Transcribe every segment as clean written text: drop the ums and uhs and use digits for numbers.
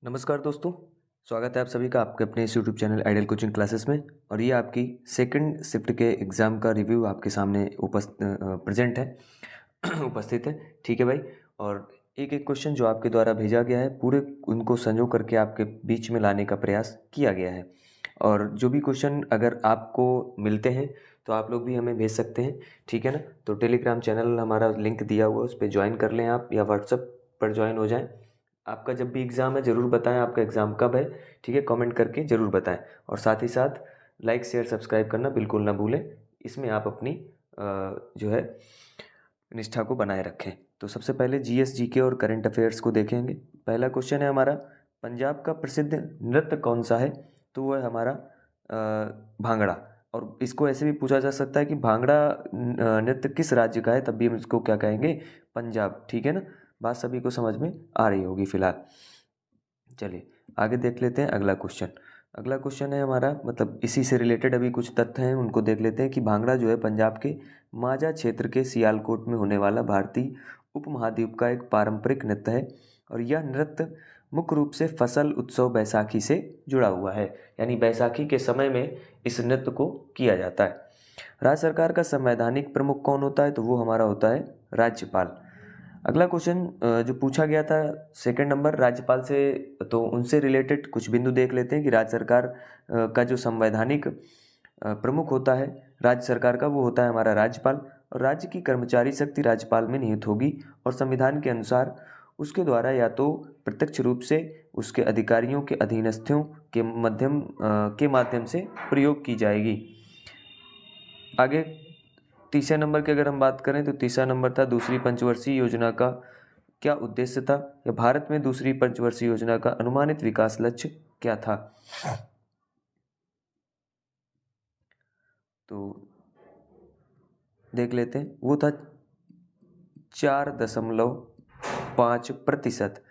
नमस्कार दोस्तों, स्वागत है आप सभी का आपके अपने इस YouTube channel ideal coaching classes में। और ये आपकी सेकंड शिफ्ट के एग्ज़ाम का रिव्यू आपके सामने प्रेजेंट है उपस्थित है। ठीक है भाई। और एक एक क्वेश्चन जो आपके द्वारा भेजा गया है पूरे उनको संजो करके आपके बीच में लाने का प्रयास किया गया है। और जो भी क्वेश्चन अगर आपको मिलते हैं तो आप लोग भी हमें भेज सकते हैं, ठीक है ना। तो टेलीग्राम चैनल हमारा लिंक दिया हुआ है, उस पर ज्वाइन कर लें आप, या व्हाट्सएप पर ज्वाइन हो जाएं। आपका जब भी एग्ज़ाम है ज़रूर बताएं आपका एग्ज़ाम कब है, ठीक है, कमेंट करके ज़रूर बताएं। और साथ ही साथ लाइक शेयर सब्सक्राइब करना बिल्कुल ना भूलें। इसमें आप अपनी जो है निष्ठा को बनाए रखें। तो सबसे पहले जीएस जीके और करंट अफेयर्स को देखेंगे। पहला क्वेश्चन है हमारा, पंजाब का प्रसिद्ध नृत्य कौन सा है? तो वो है हमारा भांगड़ा। और इसको ऐसे भी पूछा जा सकता है कि भांगड़ा नृत्य किस राज्य का है, तब भी हम इसको क्या कहेंगे? पंजाब। ठीक है ना। बात सभी को समझ में आ रही होगी फिलहाल। चलिए आगे देख लेते हैं अगला क्वेश्चन। अगला क्वेश्चन है हमारा, मतलब इसी से रिलेटेड अभी कुछ तथ्य हैं उनको देख लेते हैं कि भांगड़ा जो है पंजाब के माझा क्षेत्र के सियालकोट में होने वाला भारतीय उपमहाद्वीप का एक पारंपरिक नृत्य है। और यह नृत्य मुख्य रूप से फसल उत्सव बैसाखी से जुड़ा हुआ है, यानी बैसाखी के समय में इस नृत्य को किया जाता है। राज्य सरकार का संवैधानिक प्रमुख कौन होता है? तो वो हमारा होता है राज्यपाल। अगला क्वेश्चन जो पूछा गया था सेकंड नंबर राज्यपाल से, तो उनसे रिलेटेड कुछ बिंदु देख लेते हैं कि राज्य सरकार का जो संवैधानिक प्रमुख होता है राज्य सरकार का, वो होता है हमारा राज्यपाल। और राज्य की कर्मचारी शक्ति राज्यपाल में निहित होगी और संविधान के अनुसार उसके द्वारा या तो प्रत्यक्ष रूप से उसके अधिकारियों के अधीनस्थों के माध्यम से प्रयोग की जाएगी। आगे तीसरे नंबर की अगर हम बात करें तो तीसरा नंबर था, दूसरी पंचवर्षीय योजना का क्या उद्देश्य था, या भारत में दूसरी पंचवर्षीय योजना का अनुमानित विकास लक्ष्य क्या था? तो देख लेते हैं, वो था 4.5%।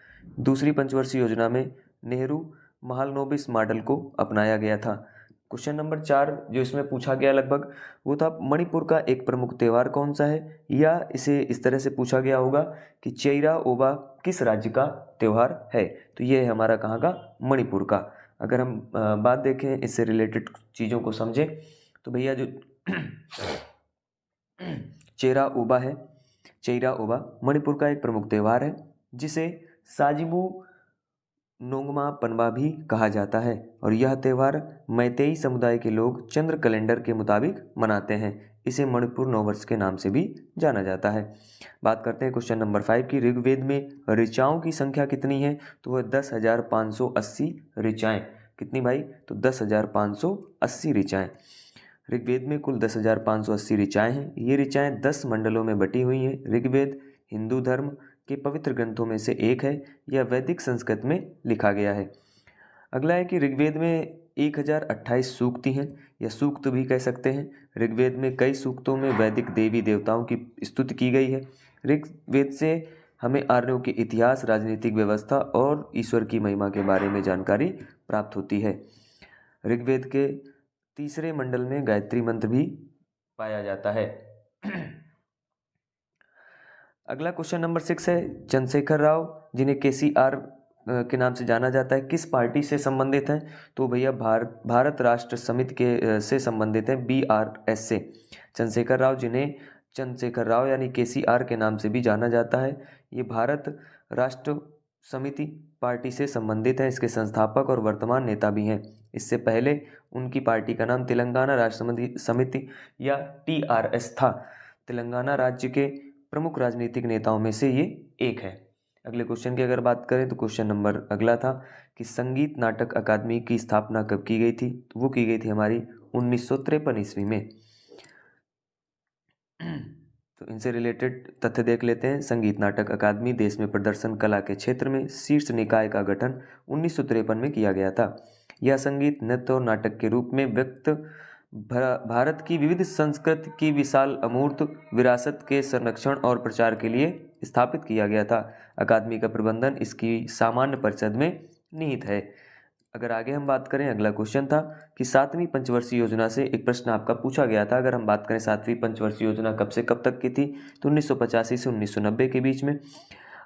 दूसरी पंचवर्षीय योजना में नेहरू महालनोबिस मॉडल को अपनाया गया था। क्वेश्चन नंबर 4 जो इसमें पूछा गया लगभग, वो था मणिपुर का एक प्रमुख त्योहार कौन सा है, या इसे इस तरह से पूछा गया होगा कि चेइरा ओबा किस राज्य का त्योहार है? तो ये है हमारा कहाँ का? मणिपुर का। अगर हम बात देखें इससे रिलेटेड चीज़ों को समझें तो भैया जो चेरा ओबा है, चेइरा ओबा मणिपुर का एक प्रमुख त्योहार है जिसे साजिबू नोंगमा पनबा भी कहा जाता है। और यह त्योहार मैतेई समुदाय के लोग चंद्र कैलेंडर के मुताबिक मनाते हैं। इसे मणिपुर नववर्ष के नाम से भी जाना जाता है। बात करते हैं क्वेश्चन नंबर 5 की। ऋग्वेद में ऋचाओं की संख्या कितनी है? तो वह 10,580 ऋचाएँ। कितनी भाई? तो 10,580 ऋचाएँ। ऋग्वेद में कुल 10,580 ऋचाएँ हैं। ये ऋचाएँ 10 मंडलों में बटी हुई हैं। ऋग्वेद हिंदू धर्म के पवित्र ग्रंथों में से एक है। यह वैदिक संस्कृत में लिखा गया है। अगला है कि ऋग्वेद में 1028 सूक्ति हैं, या सूक्त भी कह सकते हैं। ऋग्वेद में कई सूक्तों में वैदिक देवी देवताओं की स्तुति की गई है। ऋग्वेद से हमें आर्यों के इतिहास, राजनीतिक व्यवस्था और ईश्वर की महिमा के बारे में जानकारी प्राप्त होती है। ऋग्वेद के तीसरे मंडल में गायत्री मंत्र भी पाया जाता है। अगला क्वेश्चन नंबर 6 है, चंद्रशेखर राव जिन्हें केसीआर के नाम से जाना जाता है किस पार्टी से संबंधित हैं? तो भैया भारत राष्ट्र समिति के से संबंधित हैं, बीआरएस से। चंद्रशेखर राव जिन्हें चंद्रशेखर राव यानी केसीआर के नाम से भी जाना जाता है, ये भारत राष्ट्र समिति पार्टी से संबंधित है। इसके संस्थापक और वर्तमान नेता भी हैं। इससे पहले उनकी पार्टी का नाम तेलंगाना राष्ट्र समिति या टीआरएस था। तेलंगाना राज्य के प्रमुख राजनीतिक नेताओं में से ये एक है। अगले क्वेश्चन की अगर बात करें तो क्वेश्चन नंबर अगला था कि संगीत नाटक अकादमी की स्थापना कब की गई थी? तो वो की गई थी हमारी 1953 ईस्वी में। तो इनसे रिलेटेड तथ्य देख लेते हैं। संगीत नाटक अकादमी देश में प्रदर्शन कला के क्षेत्र में शीर्ष निकाय का गठन 1953 में किया गया था। यह संगीत, नृत्य और नाटक के रूप में व्यक्त भारत की विविध संस्कृति की विशाल अमूर्त विरासत के संरक्षण और प्रचार के लिए स्थापित किया गया था। अकादमी का प्रबंधन इसकी सामान्य परिषद में निहित है। अगर आगे हम बात करें, अगला क्वेश्चन था कि 7वीं पंचवर्षीय योजना से एक प्रश्न आपका पूछा गया था। अगर हम बात करें 7वीं पंचवर्षीय योजना कब से कब तक की थी, तो 1985 से 1990 के बीच में।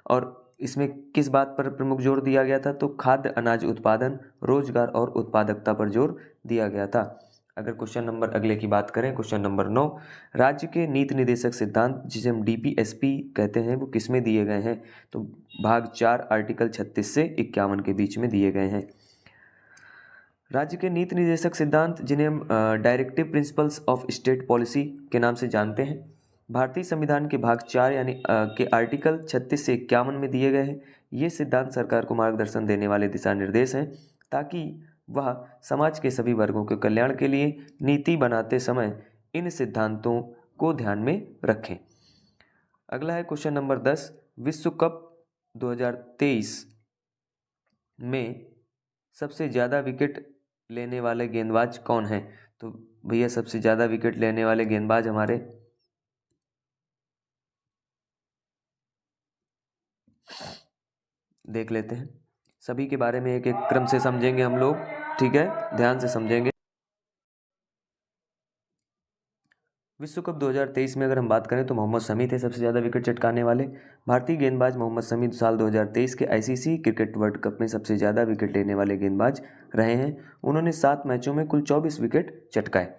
और इसमें किस बात पर प्रमुख जोर दिया गया था? तो खाद्य अनाज उत्पादन, रोजगार और उत्पादकता पर जोर दिया गया था। अगर क्वेश्चन नंबर अगले की बात करें, क्वेश्चन नंबर 9, राज्य के नीति निर्देशक सिद्धांत जिसे हम डीपीएसपी कहते हैं वो किसमें दिए गए हैं? तो भाग 4 आर्टिकल 36 से 51 के बीच में दिए गए हैं। राज्य के नीति निर्देशक सिद्धांत जिन्हें हम directive principles of state policy के नाम से जानते हैं, भारतीय संविधान के भाग 4 यानी के आर्टिकल 36 से 51 में दिए गए हैं। ये सिद्धांत सरकार को मार्गदर्शन देने वाले दिशा निर्देश हैं ताकि वह समाज के सभी वर्गों के कल्याण के लिए नीति बनाते समय इन सिद्धांतों को ध्यान में रखें। अगला है क्वेश्चन नंबर 10, विश्व कप 2023 में सबसे ज़्यादा विकेट लेने वाले गेंदबाज कौन हैं? तो भैया सबसे ज़्यादा विकेट लेने वाले गेंदबाज हमारे देख लेते हैं। सभी के बारे में एक एक क्रम से समझेंगे हम लोग, ठीक है, ध्यान से समझेंगे। विश्व कप 2023 में अगर हम बात करें तो मोहम्मद शमी थे सबसे ज़्यादा विकेट चटकाने वाले। भारतीय गेंदबाज मोहम्मद शमी साल 2023 के आईसीसी क्रिकेट वर्ल्ड कप में सबसे ज़्यादा विकेट लेने वाले गेंदबाज रहे हैं। उन्होंने 7 मैचों में कुल 24 विकेट चटकाए।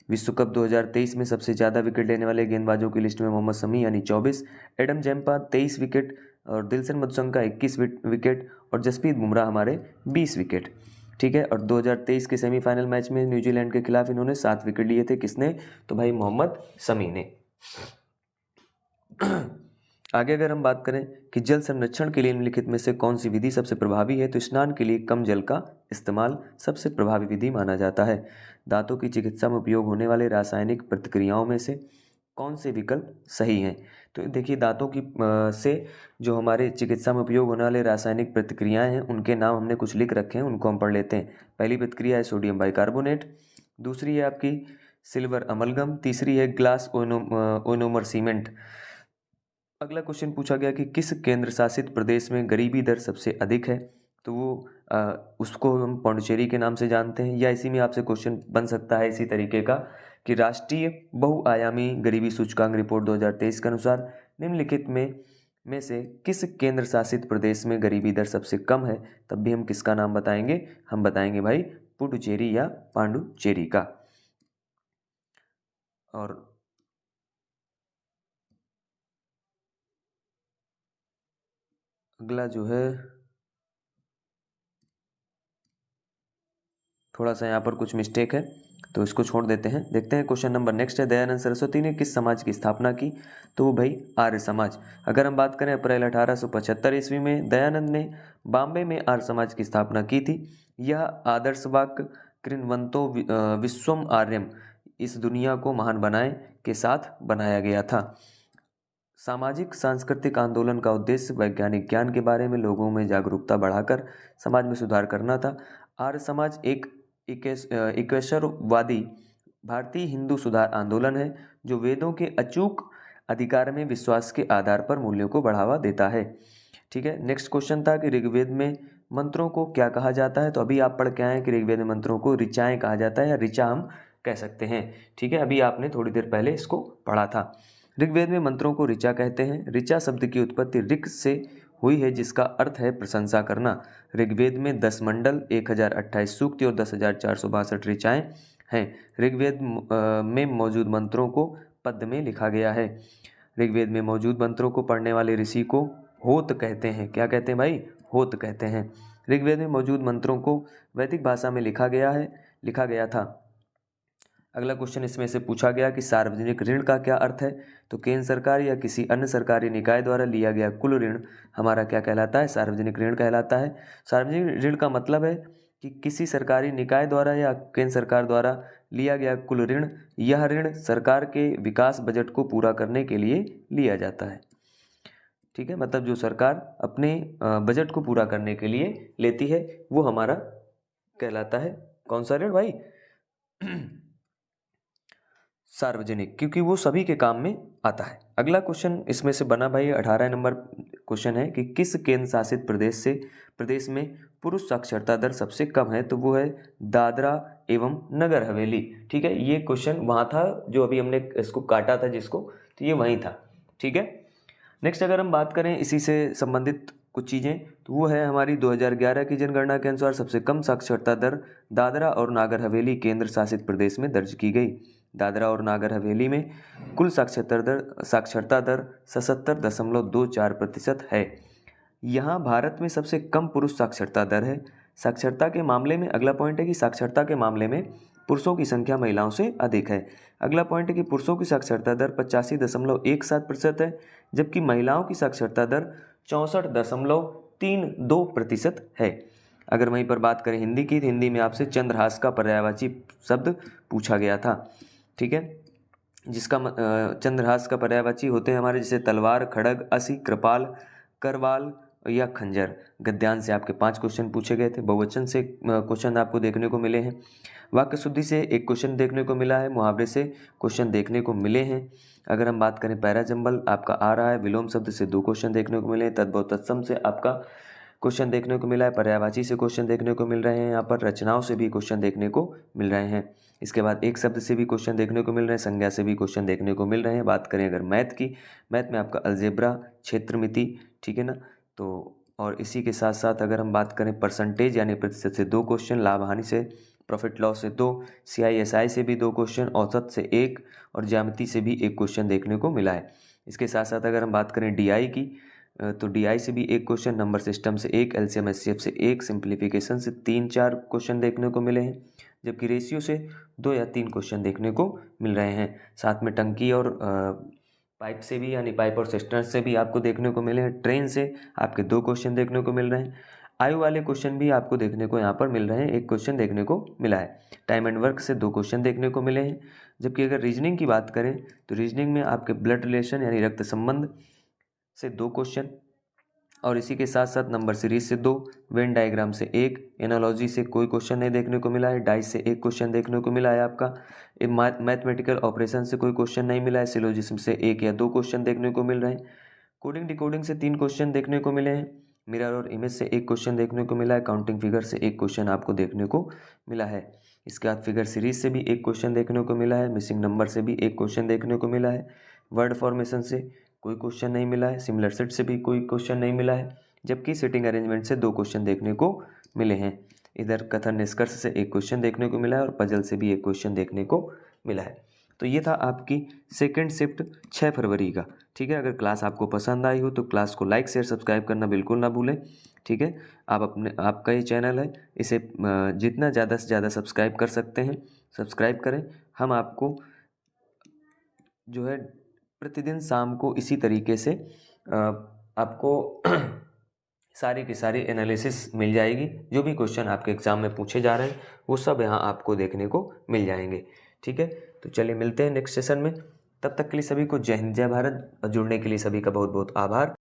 विश्व कप 2023 में सबसे ज़्यादा विकेट लेने वाले गेंदबाजों की लिस्ट में मोहम्मद शमी यानी 24, एडम जैम्पा 23 विकेट और दिलशन मधुशंका 21 विकेट और जसप्रीत बुमराह हमारे 20 विकेट, ठीक है। और 2023 के सेमीफाइनल मैच में न्यूजीलैंड के खिलाफ इन्होंने 7 विकेट लिए थे। किसने? तो भाई मोहम्मद शमी ने। आगे अगर हम बात करें कि जल संरक्षण के लिए निम्नलिखित में से कौन सी विधि सबसे प्रभावी है, तो स्नान के लिए कम जल का इस्तेमाल सबसे प्रभावी विधि माना जाता है। दांतों की चिकित्सा में उपयोग होने वाले रासायनिक प्रतिक्रियाओं में से कौन से विकल्प सही हैं? तो देखिए दांतों की से जो हमारे चिकित्सा में उपयोग होने वाले रासायनिक प्रतिक्रियाएं हैं उनके नाम हमने कुछ लिख रखे हैं, उनको हम पढ़ लेते हैं। पहली प्रतिक्रिया है सोडियम बाइकार्बोनेट, दूसरी है आपकी सिल्वर अमलगम, तीसरी है ग्लास ओनोमर सीमेंट। अगला क्वेश्चन पूछा गया कि किस केंद्र शासित प्रदेश में गरीबी दर सबसे अधिक है? तो वो उसको हम पौंडीचेरी के नाम से जानते हैं। या इसी में आपसे क्वेश्चन बन सकता है इसी तरीके का कि राष्ट्रीय बहुआयामी गरीबी सूचकांक रिपोर्ट 2023 के अनुसार निम्नलिखित में से किस केंद्र शासित प्रदेश में गरीबी दर सबसे कम है? तब भी हम किसका नाम बताएंगे? हम बताएंगे भाई पुडुचेरी या पांडुचेरी का। और अगला जो है थोड़ा सा यहाँ पर कुछ मिस्टेक है तो इसको छोड़ देते हैं। देखते हैं क्वेश्चन नंबर नेक्स्ट है, दयानंद सरस्वती ने किस समाज की स्थापना की? तो वो भाई आर्य समाज। अगर हम बात करें अप्रैल 1875 ईस्वी में दयानंद ने बॉम्बे में आर्य समाज की स्थापना की थी। यह आदर्श वाक्य कृण्वन्तो विश्वम आर्यम, इस दुनिया को महान बनाए के साथ बनाया गया था। सामाजिक सांस्कृतिक आंदोलन का उद्देश्य वैज्ञानिक ज्ञान के बारे में लोगों में जागरूकता बढ़ाकर समाज में सुधार करना था। आर्य समाज एक इक्वेश्वरवादी भारतीय हिंदू सुधार आंदोलन है जो वेदों के अचूक अधिकार में विश्वास के आधार पर मूल्यों को बढ़ावा देता है, ठीक है। नेक्स्ट क्वेश्चन था कि ऋग्वेद में मंत्रों को क्या कहा जाता है? तो अभी आप पढ़ के आए कि ऋग्वेद में मंत्रों को ऋचाएं कहा जाता है या ऋचा हम कह सकते हैं, ठीक है। अभी आपने थोड़ी देर पहले इसको पढ़ा था। ऋग्वेद में मंत्रों को ऋचा कहते हैं। ऋचा शब्द की उत्पत्ति ऋक से हुई है जिसका अर्थ है प्रशंसा करना। ऋग्वेद में 10 मंडल, 1028 सूक्ति और 10,462 ऋचाएं हैं। ऋग्वेद में मौजूद मंत्रों को पद्य में लिखा गया है। ऋग्वेद में मौजूद मंत्रों को पढ़ने वाले ऋषि को होत कहते हैं। क्या कहते हैं भाई? होत कहते हैं। ऋग्वेद में मौजूद मंत्रों को वैदिक भाषा में लिखा गया था। अगला क्वेश्चन इसमें से पूछा गया कि सार्वजनिक ऋण का क्या अर्थ है? तो केंद्र सरकार या किसी अन्य सरकारी निकाय द्वारा लिया गया कुल ऋण हमारा क्या कहलाता है? सार्वजनिक ऋण कहलाता है। सार्वजनिक ऋण का मतलब है कि किसी सरकारी निकाय द्वारा या केंद्र सरकार द्वारा लिया गया कुल ऋण, यह ऋण सरकार के विकास बजट को पूरा करने के लिए लिया जाता है, ठीक है। मतलब जो सरकार अपने बजट को पूरा करने के लिए लेती है वो हमारा कहलाता है कौन सा ऋण भाई? सार्वजनिक, क्योंकि वो सभी के काम में आता है। अगला क्वेश्चन इसमें से बना भाई 18 नंबर क्वेश्चन है कि किस केंद्र शासित प्रदेश में पुरुष साक्षरता दर सबसे कम है? तो वो है दादरा एवं नगर हवेली, ठीक है। ये क्वेश्चन वहाँ था जो अभी हमने इसको काटा था जिसको, तो ये वहीं था, ठीक है। नेक्स्ट अगर हम बात करें इसी से संबंधित कुछ चीज़ें, तो वो है हमारी 2011 की जनगणना के अनुसार सबसे कम साक्षरता दर दादरा और नागर हवेली केंद्र शासित प्रदेश में दर्ज की गई। दादरा और नागर हवेली में कुल साक्षरता दर 77.24% है। यहाँ भारत में सबसे कम पुरुष साक्षरता दर है। साक्षरता के मामले में अगला पॉइंट है कि साक्षरता के मामले में पुरुषों की संख्या महिलाओं से अधिक है। अगला पॉइंट है कि पुरुषों की साक्षरता दर 85.17% है, जबकि महिलाओं की साक्षरता दर 64.32% है। अगर वहीं पर बात करें हिंदी की, तो हिंदी में आपसे चंद्रहास का पर्यायवाची शब्द पूछा गया था, ठीक है, जिसका चंद्रहास का पर्यायवाची होते हैं हमारे जैसे तलवार, खड़ग, असी, कृपाल, करवाल या खंजर। गद्यांश से आपके 5 क्वेश्चन पूछे गए थे। बहुवचन से क्वेश्चन आपको देखने को मिले हैं। वाक्य शुद्धि से एक क्वेश्चन देखने को मिला है। मुहावरे से क्वेश्चन देखने को मिले हैं। अगर हम बात करें पैराजंबल आपका आ रहा है। विलोम शब्द से 2 क्वेश्चन देखने को मिले हैं। तद्भव तत्सम से आपका क्वेश्चन देखने को मिला है। पर्यायवाची से क्वेश्चन देखने को मिल रहे हैं। यहाँ पर रचनाओं से भी क्वेश्चन देखने को मिल रहे हैं। इसके बाद एक शब्द से भी क्वेश्चन देखने को मिल रहे हैं। संज्ञा से भी क्वेश्चन देखने को मिल रहे हैं। बात करें अगर मैथ की, मैथ में आपका अलजेब्रा, क्षेत्रमिति, ठीक है ना, तो और इसी के साथ साथ अगर हम बात करें परसेंटेज यानी प्रतिशत से 2 क्वेश्चन, लाभ हानि से, प्रॉफिट लॉस से 2, CISI से भी 2 क्वेश्चन, औसत से 1 और ज्यामिति से भी 1 क्वेश्चन देखने को मिला है। इसके साथ साथ अगर हम बात करें DI की, तो DI से भी 1 क्वेश्चन, नंबर सिस्टम से 1, LCM SCF से 1, सिंप्लीफिकेशन से 3-4 क्वेश्चन देखने को मिले हैं, जबकि रेशियो से 2 या 3 क्वेश्चन देखने को मिल रहे हैं। साथ में टंकी और पाइप से भी यानी पाइप और सिस्टम से भी आपको देखने को मिले हैं। ट्रेन से आपके 2 क्वेश्चन देखने को मिल रहे हैं। आयु वाले क्वेश्चन भी आपको देखने को यहाँ पर मिल रहे हैं। 1 क्वेश्चन देखने को मिला है। टाइम एंड वर्क से 2 क्वेश्चन देखने को मिले हैं। जबकि अगर रीजनिंग की बात करें तो रीजनिंग में आपके ब्लड रिलेशन यानी रक्त संबंध से 2 क्वेश्चन और इसी के साथ साथ नंबर सीरीज से 2, वेन डायग्राम से 1, एनालॉजी से कोई क्वेश्चन नहीं देखने को मिला है। डाइस से 1 क्वेश्चन देखने को मिला है आपका। मैथमेटिकल ऑपरेशन से कोई क्वेश्चन नहीं मिला है। सिलोजिज्म से 1 या 2 क्वेश्चन देखने को मिल रहे हैं। कोडिंग डिकोडिंग से 3 क्वेश्चन देखने को मिले हैं। मिरर और इमेज से 1 क्वेश्चन देखने को मिला है। काउंटिंग फिगर से 1 क्वेश्चन आपको देखने को मिला है। इसके बाद फिगर सीरीज से भी 1 क्वेश्चन देखने को मिला है। मिसिंग नंबर से भी 1 क्वेश्चन देखने को मिला है। वर्ड फॉर्मेशन से कोई क्वेश्चन नहीं मिला है। सिमिलर सेट से भी कोई क्वेश्चन नहीं मिला है, जबकि सिटिंग अरेंजमेंट से 2 क्वेश्चन देखने को मिले हैं। इधर कथन निष्कर्ष से 1 क्वेश्चन देखने को मिला है और पजल से भी 1 क्वेश्चन देखने को मिला है। तो ये था आपकी सेकंड शिफ्ट 6 फरवरी का, ठीक है। अगर क्लास आपको पसंद आई हो तो क्लास को लाइक शेयर सब्सक्राइब करना बिल्कुल ना भूलें, ठीक है। आपका ये चैनल है, इसे जितना ज़्यादा से ज़्यादा सब्सक्राइब कर सकते हैं सब्सक्राइब करें। हम आपको जो है प्रतिदिन शाम को इसी तरीके से आपको सारी की सारी एनालिसिस मिल जाएगी। जो भी क्वेश्चन आपके एग्ज़ाम में पूछे जा रहे हैं वो सब यहाँ आपको देखने को मिल जाएंगे, ठीक है। तो चलिए मिलते हैं नेक्स्ट सेशन में। तब तक के लिए सभी को जय हिंद जय भारत। और जुड़ने के लिए सभी का बहुत बहुत आभार।